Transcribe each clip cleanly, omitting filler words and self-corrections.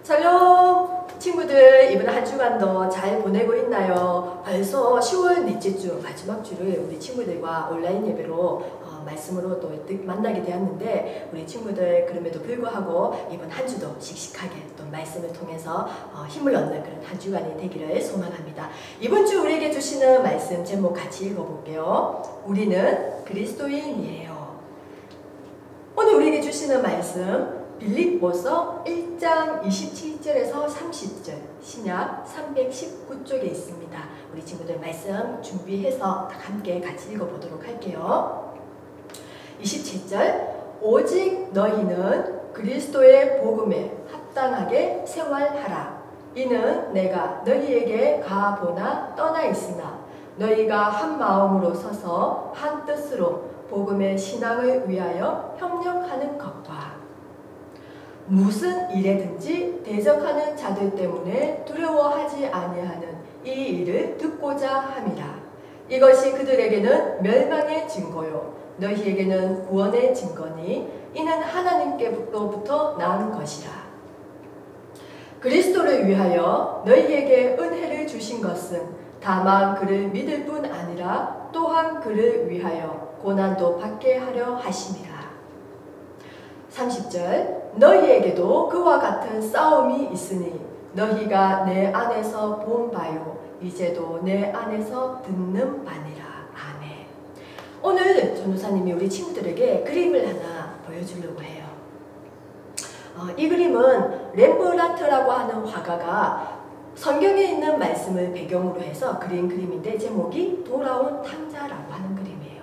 샬롬 친구들, 이번 한 주간도 잘 보내고 있나요? 벌써 10월 넷째 주 마지막 주를 우리 친구들과 온라인 예배로 말씀으로 또 만나게 되었는데, 우리 친구들 그럼에도 불구하고 이번 한 주도 씩씩하게 또 말씀을 통해서 힘을 얻는 그런 한 주간이 되기를 소망합니다. 이번 주 우리에게 주시는 말씀 제목 같이 읽어볼게요. 우리는 그리스도인이에요. 오늘 우리에게 주시는 말씀 빌립보서 1장 27절에서 30절, 신약 319쪽에 있습니다. 우리 친구들 말씀 준비해서 함께 같이 읽어보도록 할게요. 27절, 오직 너희는 그리스도의 복음에 합당하게 생활하라. 이는 내가 너희에게 가보나 떠나 있으나 너희가 한 마음으로 서서 한 뜻으로 복음의 신앙을 위하여 협력하는 것과 무슨 일에든지 대적하는 자들 때문에 두려워하지 아니하는 이 일을 듣고자 함이라. 이것이 그들에게는 멸망의 증거요 너희에게는 구원의 증거니 이는 하나님께로부터 난 것이라. 그리스도를 위하여 너희에게 은혜를 주신 것은 다만 그를 믿을 뿐 아니라 또한 그를 위하여 고난도 받게 하려 하심이라. 30절, 너희에게도 그와 같은 싸움이 있으니 너희가 내 안에서 본 바요 이제도 내 안에서 듣는 바니라. 아멘. 오늘 전도사님이 우리 친구들에게 그림을 하나 보여주려고 해요. 이 그림은 렘브란트라고 하는 화가가 성경에 있는 말씀을 배경으로 해서 그린 그림인데, 제목이 돌아온 탕자라고 하는 그림이에요.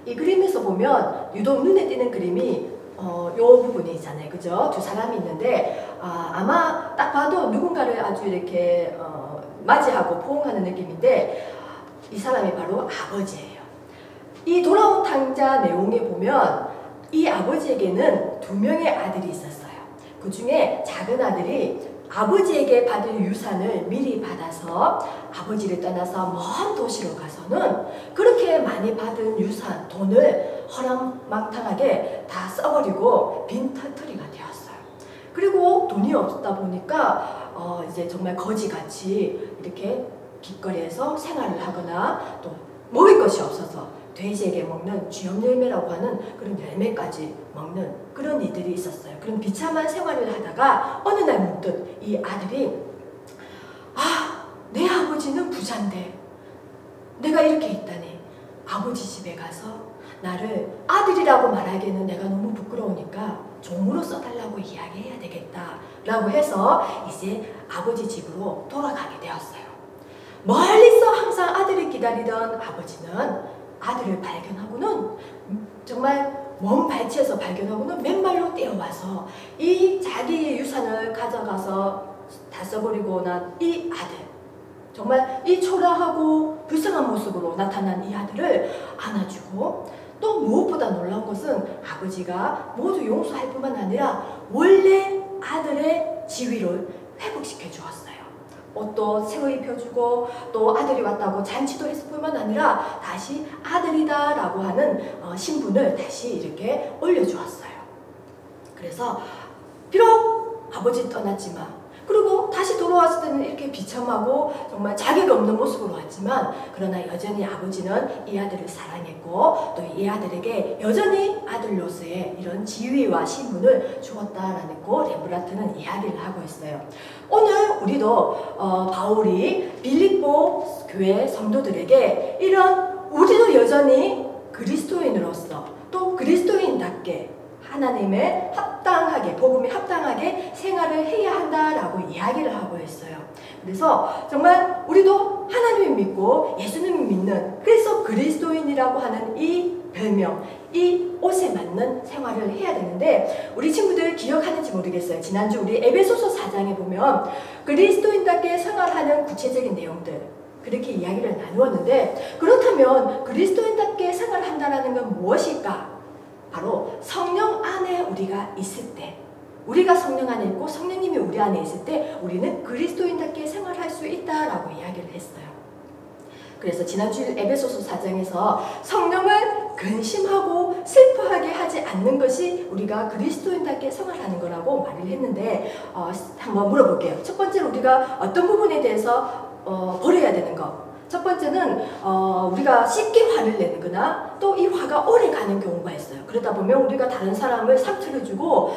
이 그림에서 보면 유독 눈에 띄는 그림이 요 부분이 있잖아요. 그죠? 두 사람이 있는데 아마 딱 봐도 누군가를 아주 이렇게 맞이하고 포옹하는 느낌인데, 이 사람이 바로 아버지예요. 이 돌아온 탕자 내용에 보면 이 아버지에게는 2명의 아들이 있었어요. 그 중에 작은 아들이 아버지에게 받을 유산을 미리 받아서 아버지를 떠나서 먼 도시로 가서는 그렇게 많이 받은 유산, 돈을 허랑망탕하게 다 써버리고 빈털터리가 되었어요. 그리고 돈이 없다 보니까 이제 정말 거지같이 이렇게 길거리에서 생활을 하거나 또 먹을 것이 없어서 돼지에게 먹는 쥐염열매라고 하는 그런 열매까지 먹는 그런 일들이 있었어요. 그런 비참한 생활을 하다가 어느 날 문득 이 아들이 내 아버지는 부자인데 내가 이렇게 있다니 아버지 집에 가서 나를 아들이라고 말하기에는 내가 너무 부끄러우니까 종으로 써달라고 이야기해야 되겠다 라고 해서 이제 아버지 집으로 돌아가게 되었어요. 멀리서 항상 아들을 기다리던 아버지는 아들을 발견하고는 정말 먼 발치에서 발견하고는 맨발로 뛰어와서 이 자기의 유산을 가져가서 다 써버리고 난 이 아들, 정말 이 초라하고 불쌍한 모습으로 나타난 이 아들을 안아주고, 또 무엇보다 놀라운 것은 아버지가 모두 용서할 뿐만 아니라 원래 아들의 지위를 회복시켜 주었어요. 옷도 새로 입혀주고 또 아들이 왔다고 잔치도 했을 뿐만 아니라 다시 아들이다 라고 하는 신분을 다시 이렇게 올려주었어요. 그래서 비록 아버지 떠났지만, 그리고 다시 돌아왔을 때는 이렇게 비참하고 정말 자격이 없는 모습으로 왔지만, 그러나 여전히 아버지는 이 아들을 사랑했고 또 이 아들에게 여전히 아들로서의 이런 지위와 신분을 주었다라는 거 렘브란트는 이야기를 하고 있어요. 오늘 우리도 바울이 빌립보 교회 성도들에게 이런 우리도 여전히 그리스도인으로서 또 그리스도인답게 하나님의 합당하게, 복음에 합당하게 생활을 해야 한다라고 이야기를 하고 있어요. 그래서 정말 우리도 하나님을 믿고 예수님을 믿는, 그래서 그리스도인이라고 하는 이 별명, 이 옷에 맞는 생활을 해야 되는데, 우리 친구들 기억하는지 모르겠어요. 지난주 우리 에베소서 4장에 보면 그리스도인답게 생활하는 구체적인 내용들 그렇게 이야기를 나누었는데, 그렇다면 그리스도인답게 생활한다는 건 무엇일까? 바로 성령 안에 우리가 있을 때, 우리가 성령 안에 있고 성령님이 우리 안에 있을 때 우리는 그리스도인답게 생활할 수 있다라고 이야기를 했어요. 그래서 지난주 에베소서 4장에서 성령을 근심하고 슬퍼하게 하지 않는 것이 우리가 그리스도인답게 생활하는 거라고 말을 했는데 한번 물어볼게요. 첫 번째로 우리가 어떤 부분에 대해서 버려야 되는 거. 첫 번째는 우리가 쉽게 화를 내는 거나 또 이 화가 오래 가는 경우가 있어요. 그러다 보면 우리가 다른 사람을 상처를 주고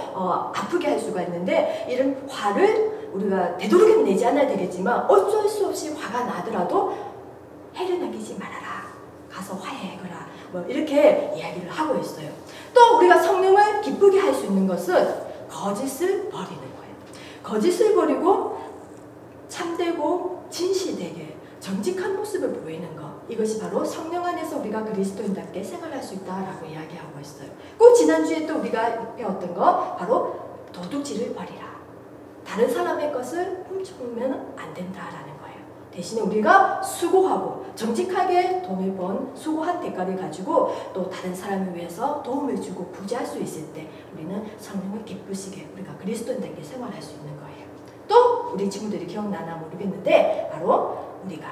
아프게 할 수가 있는데 이런 화를 우리가 되도록이면 내지 않아야 되겠지만 어쩔 수 없이 화가 나더라도 해를 남기지 말아라. 가서 화해해거라. 뭐 이렇게 이야기를 하고 있어요. 또 우리가 성령을 기쁘게 할 수 있는 것은 거짓을 버리는 거예요. 거짓을 버리고 참되고 진실되게 정직한 모습을 보이는 것. 이것이 바로 성령 안에서 우리가 그리스도인답게 생활할 수 있다라고 이야기하고 있어요. 꼭 지난주에 또 우리가 배웠던 거 바로 도둑질을 버리라. 다른 사람의 것을 훔쳐보면 안 된다라는 거예요. 대신에 우리가 수고하고 정직하게 돈을 번 수고한 대가를 가지고 또 다른 사람을 위해서 도움을 주고 구제할 수 있을 때 우리는 성령을 기쁘시게 우리가 그리스도인답게 생활할 수 있는 거예요. 또 우리 친구들이 기억나나 모르겠는데 바로 우리가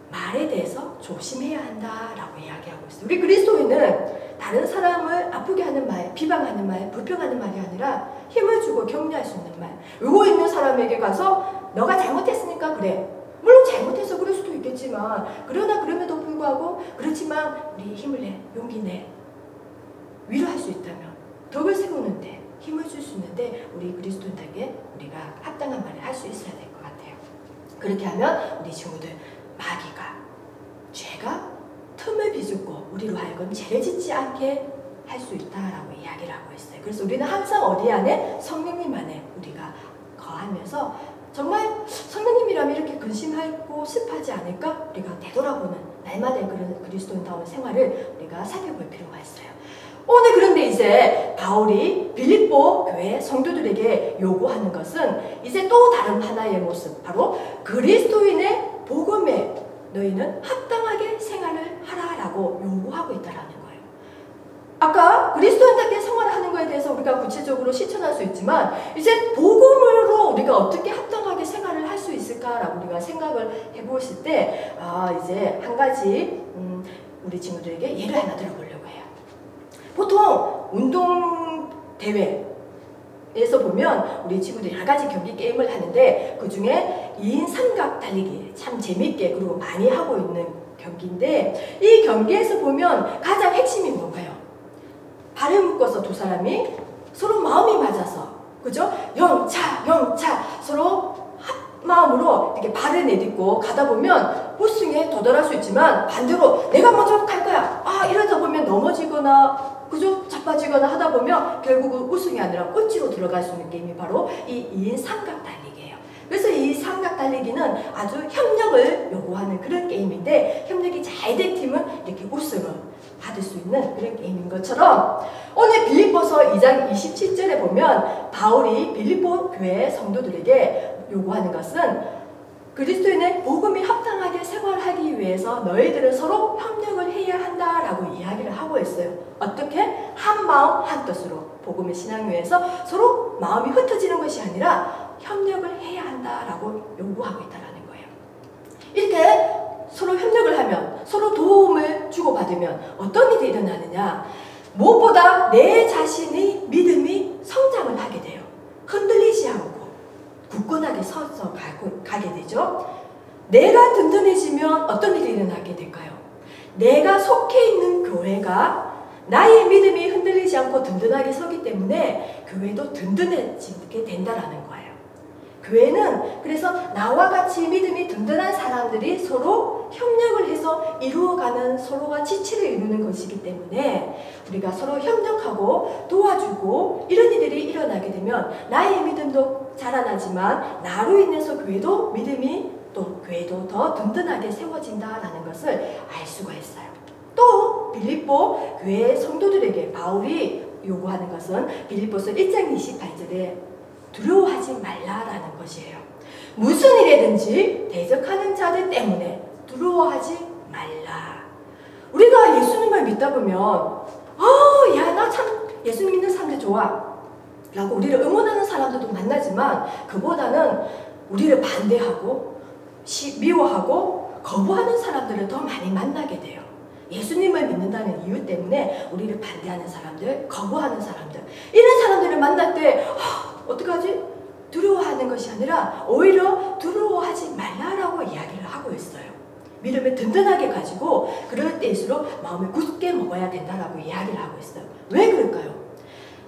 말에 대해서 조심해야 한다라고 이야기하고 있어요. 우리 그리스도인은 다른 사람을 아프게 하는 말, 비방하는 말, 불평하는 말이 아니라 힘을 주고 격려할 수 있는 말. 울고 있는 사람에게 가서 너가 잘못했으니까 그래. 물론 잘못해서 그럴 수도 있겠지만 그러나 그럼에도 불구하고 그렇지만 우리 힘을 내, 용기 내. 위로할 수 있다면 덕을 세우는데 힘을 줄 수 있는데 우리 그리스도인에게 우리가 합당한 말을 할 수 있어야 될 것 같아요. 그렇게 하면 우리 친구들 마귀가 죄가 틈을 비집고 우리로 하여금 죄를 짓지 않게 할 수 있다라고 이야기를 하고 있어요. 그래서 우리는 항상 어디 안에? 성령님 안에 우리가 거하면서 정말 성령님이라면 이렇게 근심하고 슬퍼하지 않을까? 우리가 되돌아보는 날마다의 그런 그리스도인다운 생활을 우리가 살펴볼 필요가 있어요. 오늘 그런데 이제 바울이 빌립보 교회 성도들에게 요구하는 것은 이제 또 다른 하나의 모습, 바로 그리스도인의 복음에 너희는 합당하게 생활을 하라라고 요구하고 있다라는 거예요. 아까 그리스도인답게 생활하는 것에 대해서 우리가 구체적으로 실천할 수 있지만 이제 복음으로 우리가 어떻게 합당하게 생활을 할 수 있을까라고 우리가 생각을 해보실 때 이제 한 가지 우리 친구들에게 예를 하나 들어보려고 해요. 보통 운동대회에서 보면 우리 친구들이 여러 가지 경기 게임을 하는데 그 중에 2인 삼각 달리기 참 재밌게 그리고 많이 하고 있는 경기인데 이 경기에서 보면 가장 핵심이 뭔가요? 발을 묶어서 두 사람이 서로 마음이 맞아서 그죠? 영차 서로 마음으로 이렇게 발을 내딛고 가다 보면 우승에 도달할 수 있지만 반대로 내가 먼저 갈 거야. 이러다 보면 넘어지거나 그죠? 자빠지거나 하다 보면 결국은 우승이 아니라 꼴찌로 들어갈 수 있는 게임이 바로 이 2인 삼각 달리기예요. 그래서 이 삼각 달리기는 아주 협력을 요구하는 그런 게임인데 협력이 잘 된 팀은 이렇게 우승을 받을 수 있는 그런 게임인 것처럼 오늘 빌립보서 2장 27절에 보면 바울이 빌립보 교회 성도들에게 요구하는 것은 그리스도인의 복음이 합당하게 생활하기 위해서 너희들은 서로 협력을 해야 한다라고 이야기를 하고 있어요. 어떻게? 한 마음 한 뜻으로 복음의 신앙 위해서 서로 마음이 흩어지는 것이 아니라 협력을 해야 한다라고 요구하고 있다는 거예요. 이렇게 서로 협력을 하면 서로 도움을 주고받으면 어떤 일이 일어나느냐? 무엇보다 내 자신의 믿음이 성장을 하게 돼요. 흔들리지 않고 굳건하게 서서 가게 되죠. 내가 든든해지면 어떤 일이 일어나게 될까요? 내가 속해 있는 교회가 나의 믿음이 흔들리지 않고 든든하게 서기 때문에 교회도 든든해지게 된다는 거예요. 교회는 그래서 나와 같이 믿음이 든든한 사람들이 서로 협력을 해서 이루어가는 서로가 지체를 이루는 것이기 때문에 우리가 서로 협력하고 도와주고 이런 일들이 일어나게 되면 나의 믿음도 자라나지만 나로 인해서 교회도 믿음이 또 교회도 더 든든하게 세워진다라는 것을 알 수가 있어요. 또 빌립보 교회 성도들에게 바울이 요구하는 것은 빌립보서 1장 28절에 두려워하지 말라라는 것이에요. 무슨 일이든지 대적하는 자들 때문에 두려워하지 말라. 우리가 예수님을 믿다 보면 야, 나 참 예수님 믿는 사람들 좋아 라고 우리를 응원하는 사람들도 만나지만 그보다는 우리를 반대하고 미워하고 거부하는 사람들을 더 많이 만나게 돼요. 예수님을 믿는다는 이유 때문에 우리를 반대하는 사람들, 거부하는 사람들, 이런 사람들을 만날 때 어떡하지? 두려워하는 것이 아니라 오히려 두려워하지 말라라고 이야기를 하고 있어요. 믿음을 든든하게 가지고 그럴 때일수록 마음을 굳게 먹어야 된다라고 이야기를 하고 있어요. 왜 그럴까요?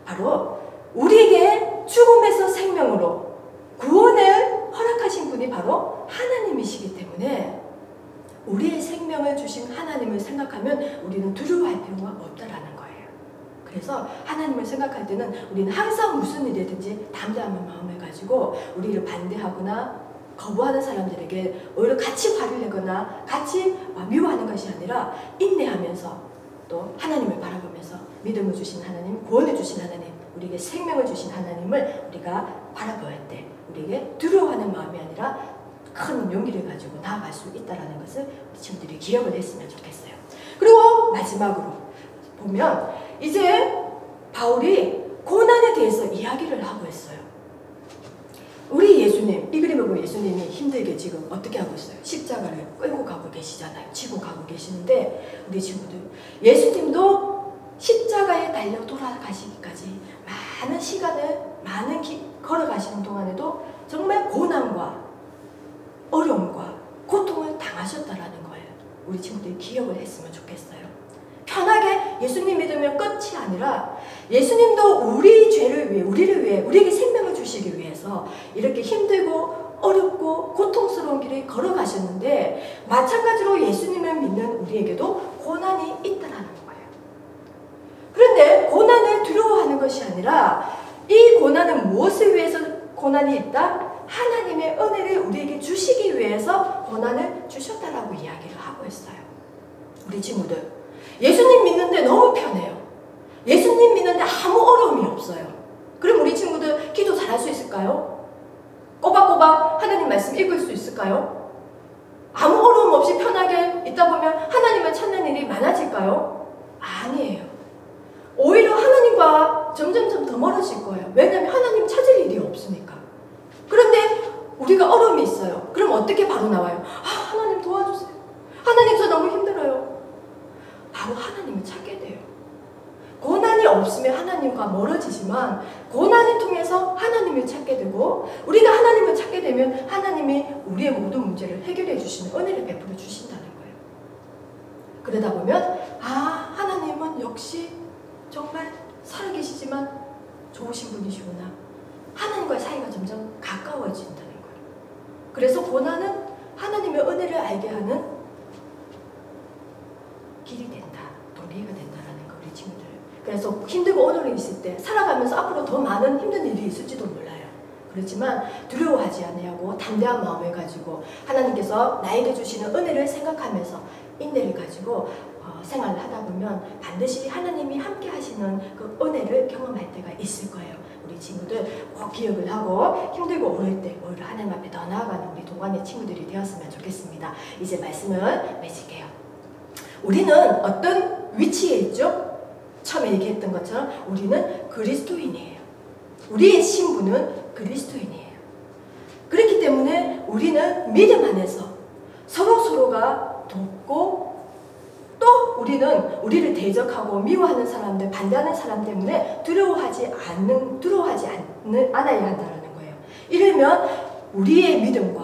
바로 우리에게 죽음에서 생명으로 구원을 허락하신 분이 바로 하나님이시기 때문에 우리의 생명을 주신 하나님을 생각하면 우리는 두려워할 필요가 없다라는 거예요. 그래서 하나님을 생각할 때는 우리는 항상 무슨 일이든지 담대한 마음을 가지고 우리를 반대하거나 거부하는 사람들에게 오히려 같이 화를 내거나 같이 미워하는 것이 아니라 인내하면서 또 하나님을 바라보면서 믿음을 주신 하나님, 구원을 주신 하나님, 우리에게 생명을 주신 하나님을 우리가 바라볼 때 우리에게 두려워하는 마음이 아니라 큰 용기를 가지고 나아갈 수 있다는 것을 우리 친구들이 기억을 했으면 좋겠어요. 그리고 마지막으로 보면 이제 바울이 고난에 대해서 이야기를 하고 있어요. 우리 예수님, 이 그림을 보면 예수님이 힘들게 지금 어떻게 하고 있어요? 십자가를 끌고 가고 계시잖아요. 지고 가고 계시는데 우리 친구들, 예수님도 십자가에 달려 돌아가시기까지 많은 시간을 걸어가시는 동안에도 정말 고난과 어려움과 고통을 당하셨다라는 거예요. 우리 친구들이 기억을 했으면 좋겠어요. 편하게 예수님 믿으면 끝이 아니라 예수님도 우리 죄를 위해, 우리를 위해, 우리에게 생명을 주시기 위해서 이렇게 힘들고 어렵고 고통스러운 길을 걸어가셨는데 마찬가지로 예수님을 믿는 우리에게도 고난이 있다라는 거예요. 그런데 고난을 두려워하는 것이 아니라 이 고난은 무엇을 위해서 고난이 있다? 하나님의 은혜를 우리에게 주시기 위해서 고난을 주셨다라고 이야기를 하고 있어요. 우리 친구들, 예수님 믿는데 너무 편해요. 예수님 믿는데 아무 어려움이 없어요. 그럼 우리 친구들 기도 잘할 수 있을까요? 꼬박꼬박 하나님 말씀 읽을 수 있을까요? 아무 어려움 없이 편하게 있다 보면 하나님을 찾는 일이 많아질까요? 아니에요. 오히려 하나님과 점점점 더 멀어질 거예요. 왜냐하면 하나님 찾을 일이 없으니까. 그런데 우리가 어려움이 있어요. 그럼 어떻게 바로 나와요? 하나님 도와주세요. 하나님 저 너무 힘들어요. 바로 하나님을 찾게 돼요. 고난이 없으면 하나님과 멀어지지만 고난을 통해서 하나님을 찾게 되고 우리가 하나님을 찾게 되면 하나님이 우리의 모든 문제를 해결해 주시는 은혜를 베풀어 주신다는 거예요. 그러다 보면 하나님은 역시 정말 살아계시지만 좋으신 분이시구나. 하나님과의 사이가 점점 가까워진다는 거예요. 그래서 고난은 하나님의 은혜를 알게 하는 길이 된다. 도리가 된다라는 거, 우리 친구들. 그래서 힘들고 어려움이 있을 때 살아가면서 앞으로 더 많은 힘든 일이 있을지도 몰라요. 그렇지만 두려워하지 아니하고 담대한 마음을 가지고 하나님께서 나에게 주시는 은혜를 생각하면서 인내를 가지고 생활을 하다 보면 반드시 하나님이 함께 하시는 그 은혜를 경험할 때가 있을 거예요. 우리 친구들 꼭 기억을 하고 힘들고 어려울 때 오히려 하나님 앞에 더 나아가는 우리 동안의 친구들이 되었으면 좋겠습니다. 이제 말씀을 맺을게요. 우리는 어떤 위치에 있죠? 처음에 얘기했던 것처럼 우리는 그리스도인이에요. 우리의 신분은 그리스도인이에요. 그렇기 때문에 우리는 믿음 안에서 서로가 돕고 또 우리는 우리를 대적하고 미워하는 사람들, 반대하는 사람 때문에 두려워하지 않아야 한다는 거예요. 이러면 우리의 믿음과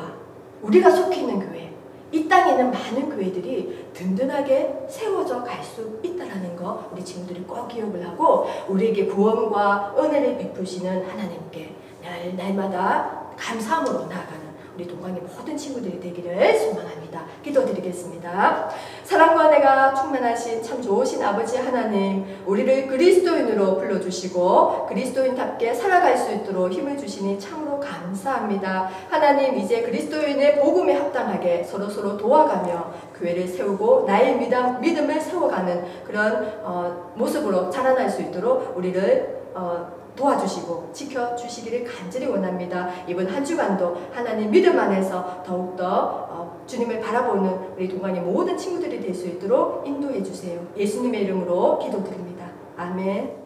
우리가 속해 있는 교회, 이 땅에 있는 많은 교회들이 든든하게 세워져 갈 수 있다는 거 우리 친구들이 꼭 기억을 하고 우리에게 구원과 은혜를 베푸시는 하나님께 날마다 감사함으로 나아가는 우리 동강의 모든 친구들이 되기를 소망합니다. 기도드리겠습니다. 사랑과 은혜가 충만하신 참 좋으신 아버지 하나님, 우리를 그리스도인으로 불러주시고 그리스도인답게 살아갈 수 있도록 힘을 주시니 참으로 감사합니다. 하나님, 이제 그리스도인의 복음에 합당하게 서로 도와가며 교회를 세우고 나의 믿음을 세워가는 그런 모습으로 자라날 수 있도록 우리를 도와주시고 지켜주시기를 간절히 원합니다. 이번 한 주간도 하나님 믿음 안에서 더욱더 주님을 바라보는 우리 동안의 모든 친구들이 될 수 있도록 인도해 주세요. 예수님의 이름으로 기도드립니다. 아멘.